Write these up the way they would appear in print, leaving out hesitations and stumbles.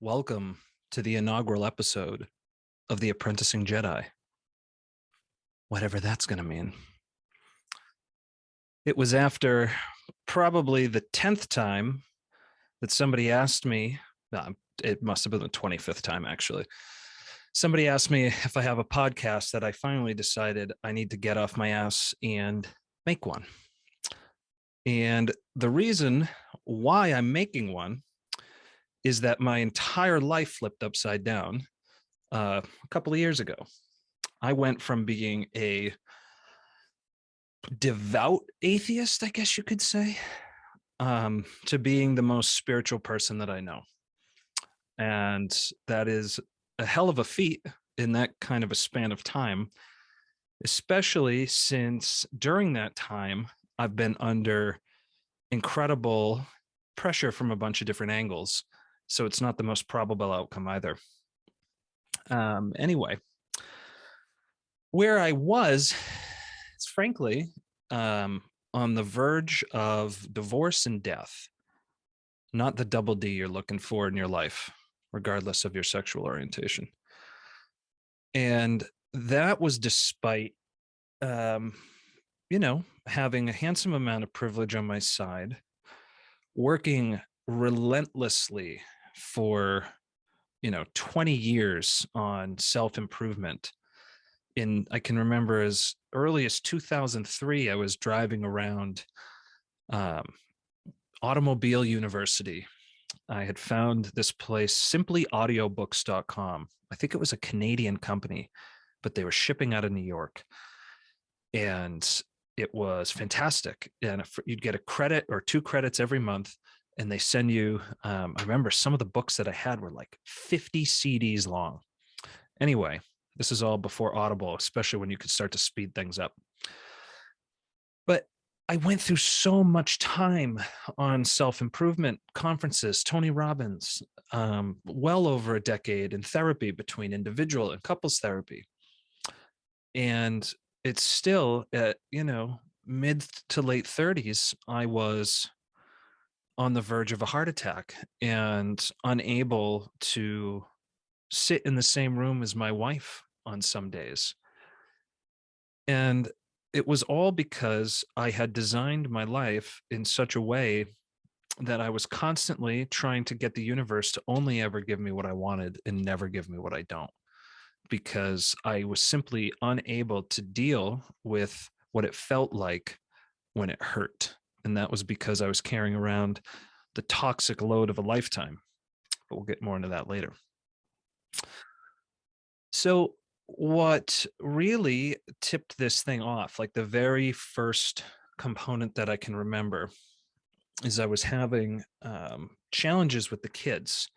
Welcome to the inaugural episode of the Apprenticing Jedi, whatever that's going to mean. It was after probably the 10th time that somebody asked me, it must have been the 25th time actually. Somebody asked me if I have a podcast that I finally decided I need to get off my ass and make one. And the reason why I'm making one is that my entire life flipped upside down a couple of years ago. I went from being a devout atheist, I guess you could say, to being the most spiritual person that I know. And that is a hell of a feat in that kind of a span of time, especially since during that time, I've been under incredible pressure from a bunch of different angles. So it's not the most probable outcome either. Anyway, where I was, it's frankly on the verge of divorce and death, not the double D you're looking for in your life, regardless of your sexual orientation. And that was despite, having a handsome amount of privilege on my side, working relentlessly for 20 years on self-improvement. I can remember as early as 2003, I was driving around Automobile University. I had found this place, simplyaudiobooks.com. I think it was a Canadian company, but they were shipping out of New York. And it was fantastic. And you'd get a credit or 2 credits every month. And they send you, I remember some of the books that I had were like 50 CDs long. Anyway, this is all before Audible, especially when you could start to speed things up. But I went through so much time on self-improvement conferences, Tony Robbins, well over a decade in therapy between individual and couples therapy. And it's still at, mid to late 30s, I was on the verge of a heart attack and unable to sit in the same room as my wife on some days. And it was all because I had designed my life in such a way that I was constantly trying to get the universe to only ever give me what I wanted and never give me what I don't, because I was simply unable to deal with what it felt like when it hurt. And that was because I was carrying around the toxic load of a lifetime. But we'll get more into that later. So what really tipped this thing off, like the very first component that I can remember, is I was having challenges with the kids,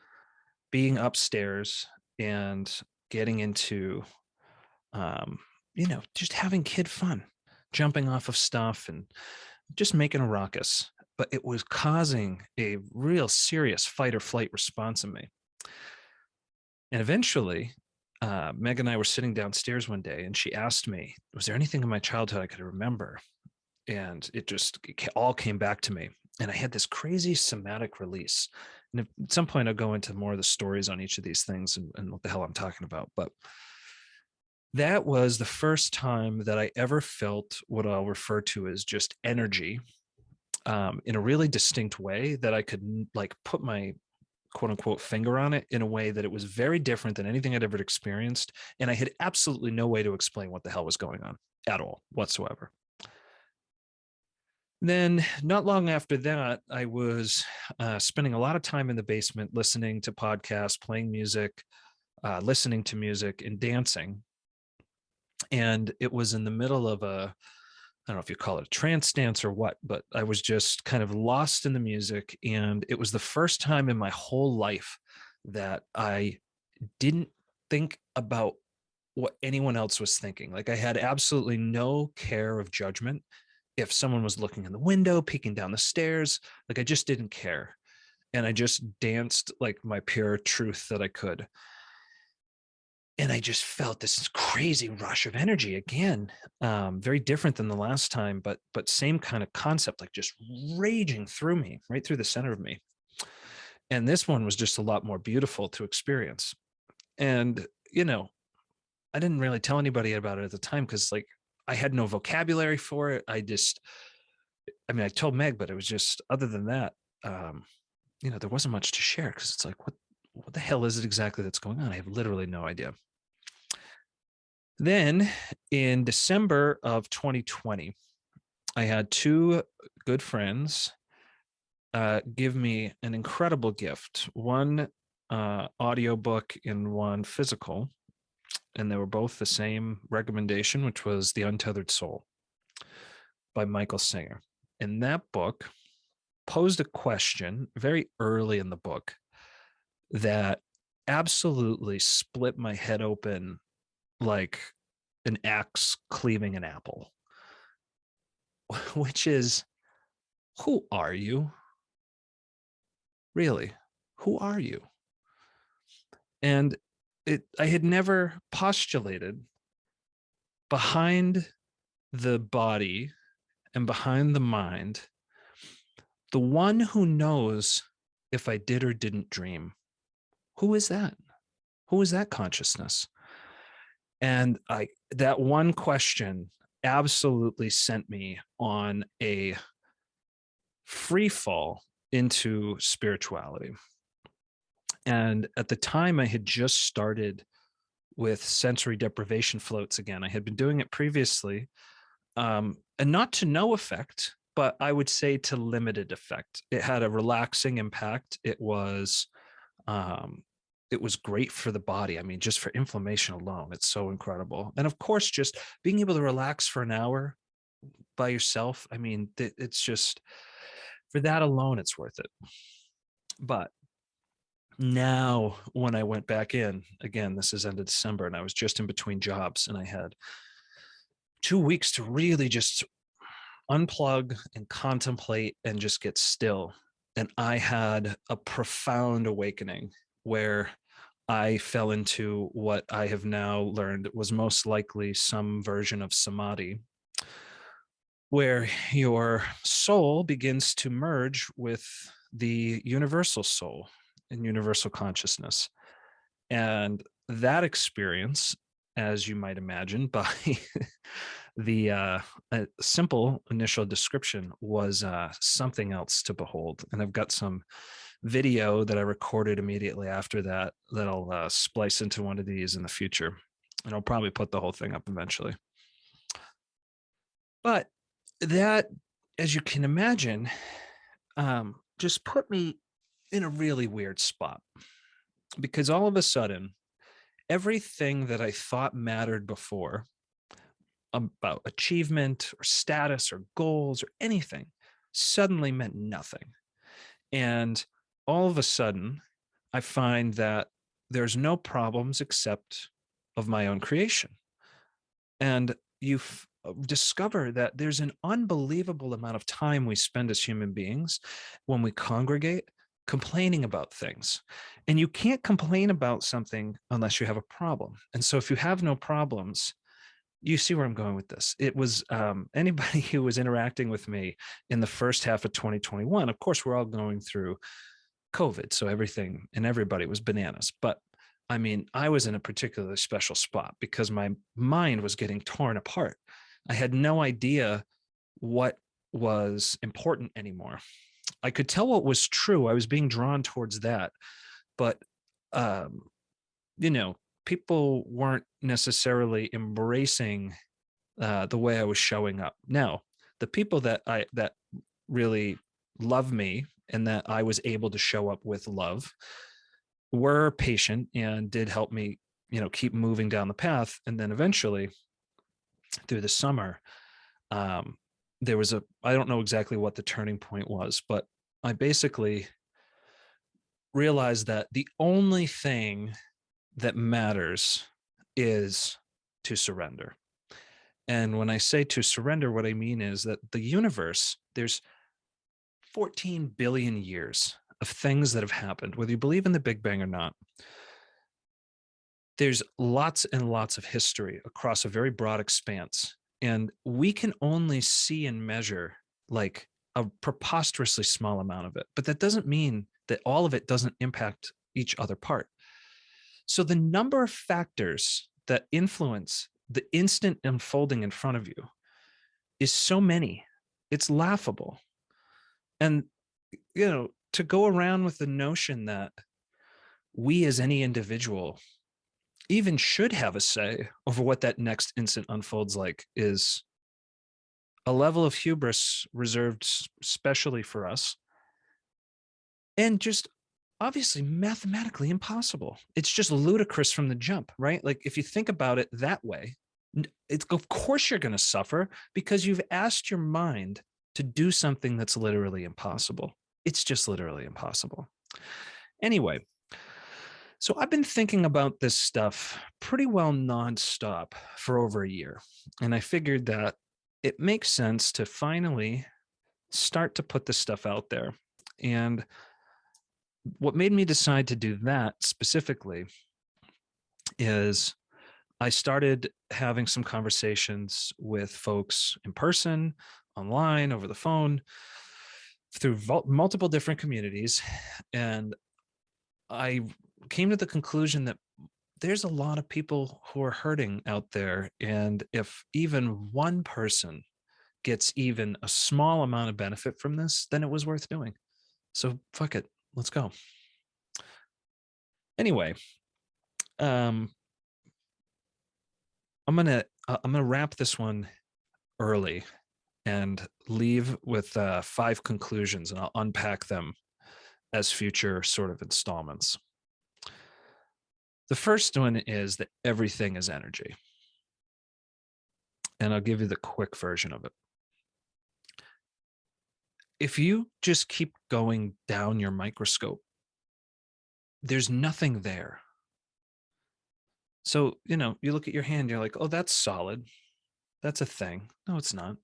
being upstairs and getting into, just having kid fun, jumping off of stuff and just making a ruckus. But it was causing a real serious fight or flight response in me. And eventually, Meg and I were sitting downstairs one day and she asked me, was there anything in my childhood I could remember? And it all came back to me. And I had this crazy somatic release. And at some point, I'll go into more of the stories on each of these things and what the hell I'm talking about. But that was the first time that I ever felt what I'll refer to as just energy in a really distinct way that I could like put my quote unquote finger on it in a way that it was very different than anything I'd ever experienced. And I had absolutely no way to explain what the hell was going on at all whatsoever. Then not long after that, I was spending a lot of time in the basement, listening to podcasts, playing music, listening to music and dancing. And it was in the middle of I don't know if you call it a trance dance or what, but I was just kind of lost in the music. And it was the first time in my whole life that I didn't think about what anyone else was thinking. Like I had absolutely no care of judgment. If someone was looking in the window, peeking down the stairs, like I just didn't care. And I just danced like my pure truth that I could. And I just felt this crazy rush of energy again, very different than the last time, but same kind of concept, like just raging through me, right through the center of me. And this one was just a lot more beautiful to experience. And, you know, I didn't really tell anybody about it at the time because, like, I had no vocabulary for it. I mean, I told Meg, but it was just, other than that, um, there wasn't much to share because it's like, what the hell is it exactly that's going on? I have literally no idea. Then in December of 2020, I had two good friends give me an incredible gift, one audiobook and one physical. And they were both the same recommendation, which was The Untethered Soul by Michael Singer. And that book posed a question very early in the book that absolutely split my head open like an axe cleaving an apple, which is, who are you? Really? Who are you? And I had never postulated behind the body and behind the mind, the one who knows if I did or didn't dream. Who is that? Who is that consciousness? And that one question absolutely sent me on a free fall into spirituality. And at the time, I had just started with sensory deprivation floats again. I had been doing it previously, and not to no effect, but I would say to limited effect. It had a relaxing impact. It was great for the body. I mean, just for inflammation alone, it's so incredible. And of course, just being able to relax for an hour by yourself, I mean, it's just, for that alone, it's worth it. But now when I went back in, again, this is end of December, and I was just in between jobs, and I had 2 weeks to really just unplug and contemplate and just get still. And I had a profound awakening where I fell into what I have now learned was most likely some version of samadhi, where your soul begins to merge with the universal soul and universal consciousness. And that experience, as you might imagine, by the simple initial description, was something else to behold. And I've got some video that I recorded immediately after that I'll splice into one of these in the future. And I'll probably put the whole thing up eventually. But that, as you can imagine, just put me in a really weird spot, because all of a sudden, everything that I thought mattered before about achievement or status or goals or anything suddenly meant nothing. And all of a sudden, I find that there's no problems except of my own creation. And you discover that there's an unbelievable amount of time we spend as human beings when we congregate complaining about things. And you can't complain about something unless you have a problem. And so if you have no problems, you see where I'm going with this. It was anybody who was interacting with me in the first half of 2021. Of course, we're all going through COVID, so everything and everybody was bananas. But I mean, I was in a particularly special spot because my mind was getting torn apart. I had no idea what was important anymore. I could tell what was true. I was being drawn towards that. But, people weren't necessarily embracing the way I was showing up. Now, the people that really love me and that I was able to show up with love were patient and did help me, keep moving down the path. And then eventually, through the summer, there was I don't know exactly what the turning point was, but I basically realized that the only thing that matters is to surrender. And when I say to surrender, what I mean is that the universe, there's 14 billion years of things that have happened, whether you believe in the Big Bang or not. There's lots and lots of history across a very broad expanse. And we can only see and measure like a preposterously small amount of it. But that doesn't mean that all of it doesn't impact each other part. So the number of factors that influence the instant unfolding in front of you is so many, it's laughable. And, to go around with the notion that we as any individual even should have a say over what that next instant unfolds like is a level of hubris reserved specially for us, and just obviously mathematically impossible. It's just ludicrous from the jump, right? Like if you think about it that way, it's, of course you're going to suffer because you've asked your mind to do something that's literally impossible. It's just literally impossible. Anyway, so I've been thinking about this stuff pretty well nonstop for over a year. And I figured that it makes sense to finally start to put this stuff out there. And what made me decide to do that specifically is I started having some conversations with folks in person, online, over the phone, through multiple different communities. And I came to the conclusion that there's a lot of people who are hurting out there. And if even one person gets even a small amount of benefit from this, then it was worth doing. So fuck it. Let's go. Anyway, I'm gonna wrap this one early and leave with 5 conclusions, and I'll unpack them as future sort of installments. The first one is that everything is energy. And I'll give you the quick version of it. If you just keep going down your microscope, there's nothing there. So, you look at your hand, you're like, oh, that's solid. That's a thing. No, it's not.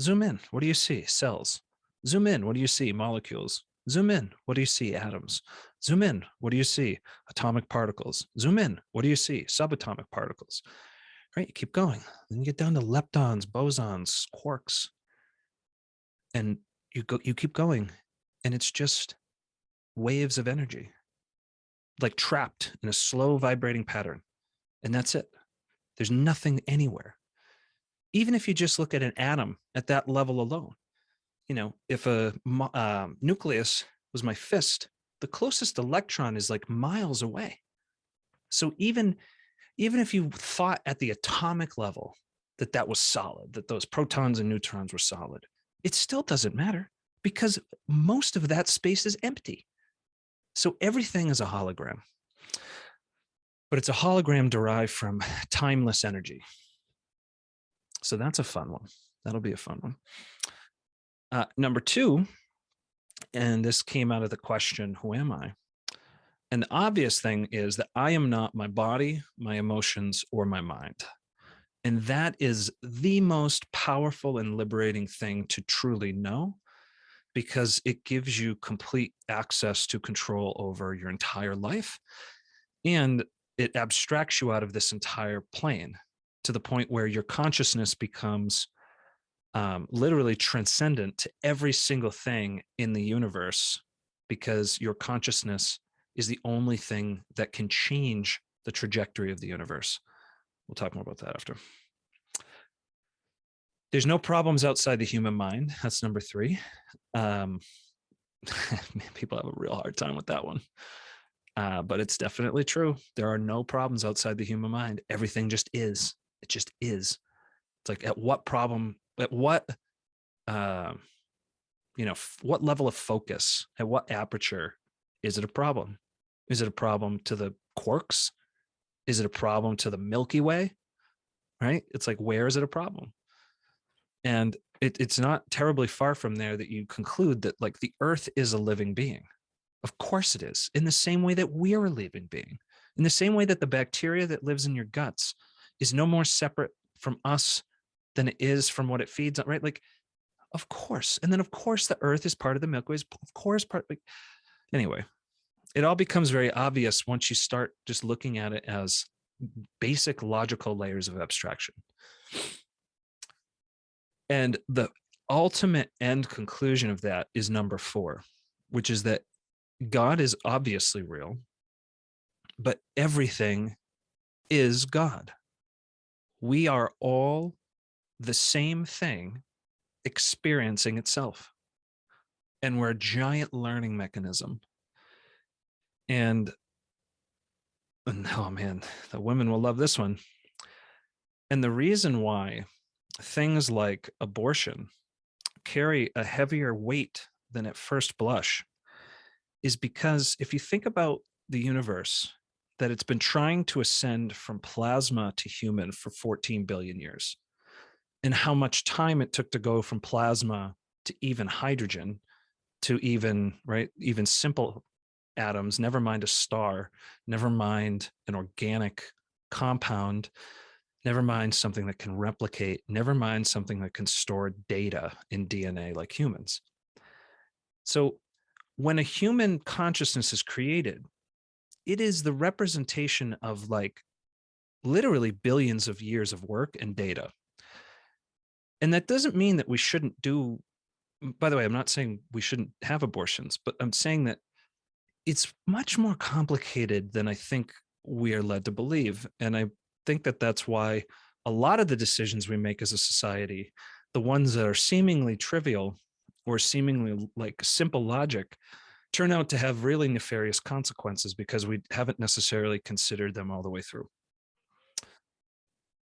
Zoom in. What do you see? Cells. Zoom in. What do you see? Molecules. Zoom in. What do you see? Atoms. Zoom in. What do you see? Atomic particles. Zoom in. What do you see? Subatomic particles. Right? You keep going. Then you get down to leptons, bosons, quarks. And you keep going. And it's just waves of energy, like trapped in a slow vibrating pattern. And that's it. There's nothing anywhere. Even if you just look at an atom at that level alone, if a nucleus was my fist, the closest electron is like miles away. So even if you thought at the atomic level that was solid, that those protons and neutrons were solid, it still doesn't matter because most of that space is empty. So everything is a hologram. But it's a hologram derived from timeless energy. So that's a fun one. That'll be a fun one. Number 2, and this came out of the question, who am I? And the obvious thing is that I am not my body, my emotions, or my mind. And that is the most powerful and liberating thing to truly know, because it gives you complete access to control over your entire life. And it abstracts you out of this entire plane to the point where your consciousness becomes literally transcendent to every single thing in the universe, because your consciousness is the only thing that can change the trajectory of the universe. We'll talk more about that after. There's no problems outside the human mind. That's number 3. People have a real hard time with that one. But it's definitely true. There are no problems outside the human mind. Everything just is. It just is. It's like what level of focus, at what aperture is it a problem? Is it a problem to the quarks? Is it a problem to the Milky Way? Right? It's like, where is it a problem? And it's not terribly far from there that you conclude that like the earth is a living being. Of course it is, in the same way that we're a living being, in the same way that the bacteria that lives in your guts is no more separate from us than it is from what it feeds on, right? Like, of course. And then of course the earth is part of the Milky Way, of course anyway, it all becomes very obvious once you start just looking at it as basic logical layers of abstraction. And the ultimate end conclusion of that is number 4, which is that God is obviously real, but everything is God. We are all the same thing experiencing itself. And we're a giant learning mechanism. And oh man, the women will love this one. And the reason why things like abortion carry a heavier weight than at first blush is because if you think about the universe, that it's been trying to ascend from plasma to human for 14 billion years, and how much time it took to go from plasma to even hydrogen to even simple atoms, never mind a star, never mind an organic compound, never mind something that can replicate, never mind something that can store data in DNA like humans. So when a human consciousness is created, it is the representation of like literally billions of years of work and data. And that doesn't mean that we shouldn't do, by the way, I'm not saying we shouldn't have abortions, but I'm saying that it's much more complicated than I think we are led to believe. And I think that that's why a lot of the decisions we make as a society, the ones that are seemingly trivial or seemingly like simple logic, turn out to have really nefarious consequences because we haven't necessarily considered them all the way through.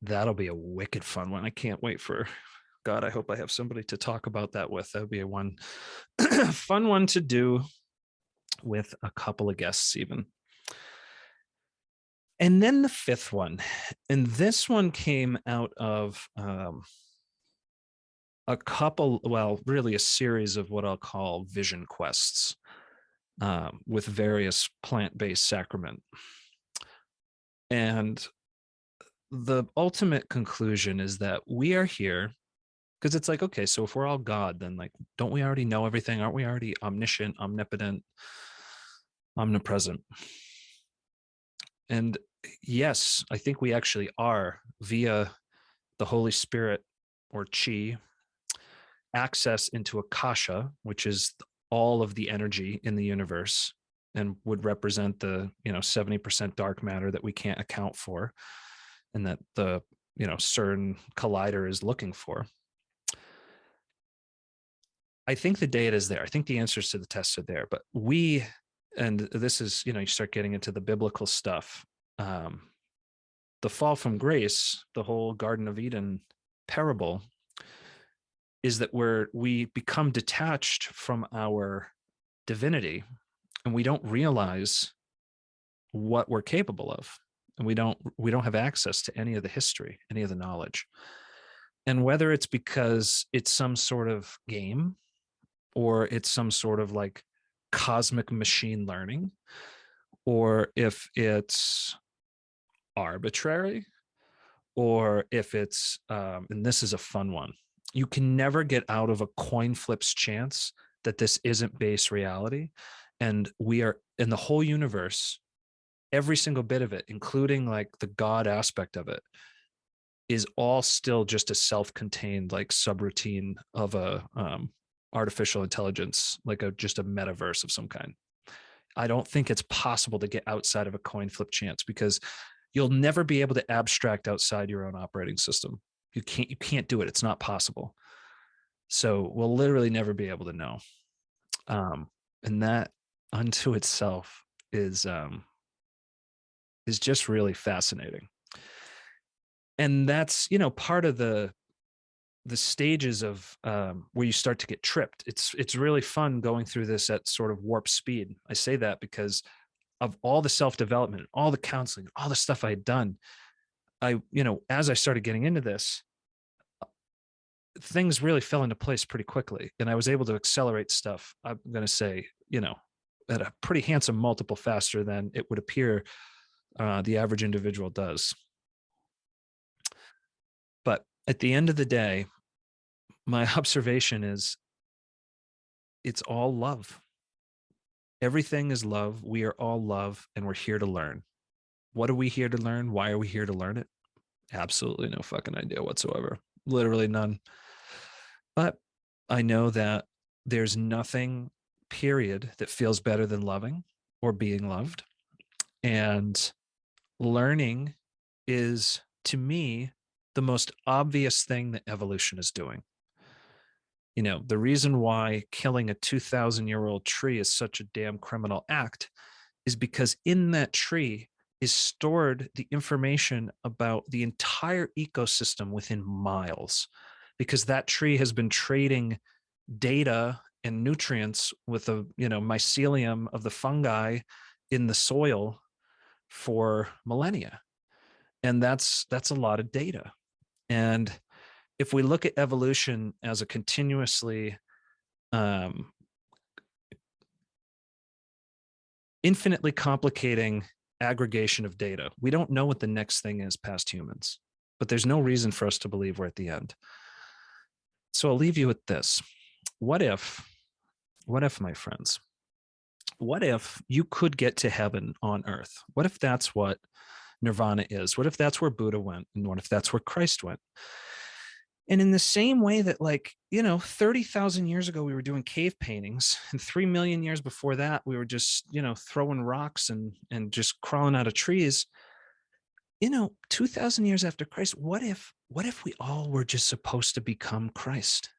That'll be a wicked fun one. I can't wait for God. I hope I have somebody to talk about that with. That would be a one fun one to do with a couple of guests even. And then the 5th one, and this one came out of a couple, well, really a series of what I'll call vision quests with various plant-based sacrament. And the ultimate conclusion is that we are here because it's like, okay, so if we're all God, then like, don't we already know everything? Aren't we already omniscient, omnipotent, omnipresent? And yes, I think we actually are via the Holy Spirit or Chi access into Akasha, which is all of the energy in the universe and would represent the 70% dark matter that we can't account for and that the CERN collider is looking for. I think the data is there. I think the answers to the tests are there, but and this is, you start getting into the biblical stuff. The fall from grace, the whole Garden of Eden parable, is that we become detached from our divinity and we don't realize what we're capable of. And we don't have access to any of the history, any of the knowledge. And whether it's because it's some sort of game or it's some sort of like cosmic machine learning, or if it's arbitrary, or if it's, and this is a fun one, you can never get out of a coin flip's chance that this isn't base reality. And we are in the whole universe, every single bit of it, including like the God aspect of it, is all still just a self-contained like subroutine of a artificial intelligence, like just a metaverse of some kind. I don't think it's possible to get outside of a coin flip chance because you'll never be able to abstract outside your own operating system. You can't do it. It's not possible. So we'll literally never be able to know. And that unto itself is just really fascinating. And that's, part of the stages of where you start to get tripped. It's really fun going through this at sort of warp speed. I say that because of all the self-development, all the counseling, all the stuff I had done. As I started getting into this, things really fell into place pretty quickly. And I was able to accelerate stuff, I'm going to say, at a pretty handsome multiple faster than it would appear the average individual does. But at the end of the day, my observation is it's all love. Everything is love. We are all love, and we're here to learn. What are we here to learn? Why are we here to learn it? Absolutely no fucking idea whatsoever. Literally none. But I know that there's nothing, period, that feels better than loving or being loved. And learning is, to me, the most obvious thing that evolution is doing. You know, the reason why killing a 2,000-year-old tree is such a damn criminal act is because in that tree is stored the information about the entire ecosystem within miles, because that tree has been trading data and nutrients with the, mycelium of the fungi in the soil for millennia. And that's a lot of data. And if we look at evolution as a continuously um, infinitely complicating aggregation of data, we don't know what the next thing is past humans, but there's no reason for us to believe we're at the end. So I'll leave you with this. What if, my friends, what if you could get to heaven on earth? What if that's what nirvana is? What if that's where Buddha went? And what if that's where Christ went? And in the same way that, 30,000 years ago, we were doing cave paintings, and 3 million years before that, we were just, throwing rocks and just crawling out of trees. 2,000 years after Christ, what if we all were just supposed to become Christ?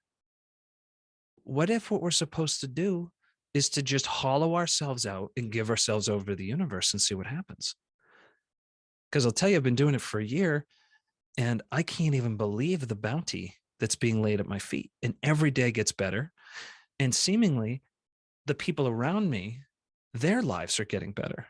What if what we're supposed to do is to just hollow ourselves out and give ourselves over to the universe and see what happens? Because I'll tell you, I've been doing it for a year, and I can't even believe the bounty that's being laid at my feet. And every day gets better. And seemingly, the people around me, their lives are getting better.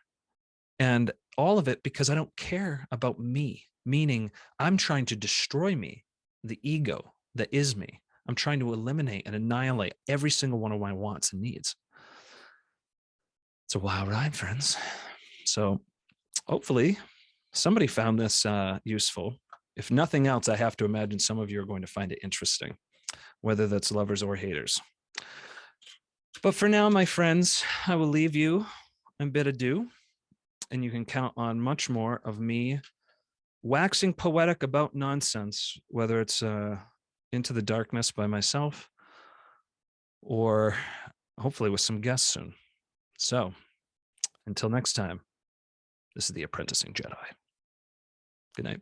And all of it because I don't care about me, meaning I'm trying to destroy me, the ego that is me. I'm trying to eliminate and annihilate every single one of my wants and needs. It's a wild ride, friends. So hopefully somebody found this useful. If nothing else, I have to imagine some of you are going to find it interesting, whether that's lovers or haters. But for now, my friends, I will leave you and bid adieu, and you can count on much more of me waxing poetic about nonsense, whether it's Into the Darkness by myself or hopefully with some guests soon. So until next time, this is the Apprenticing Jedi. Good night.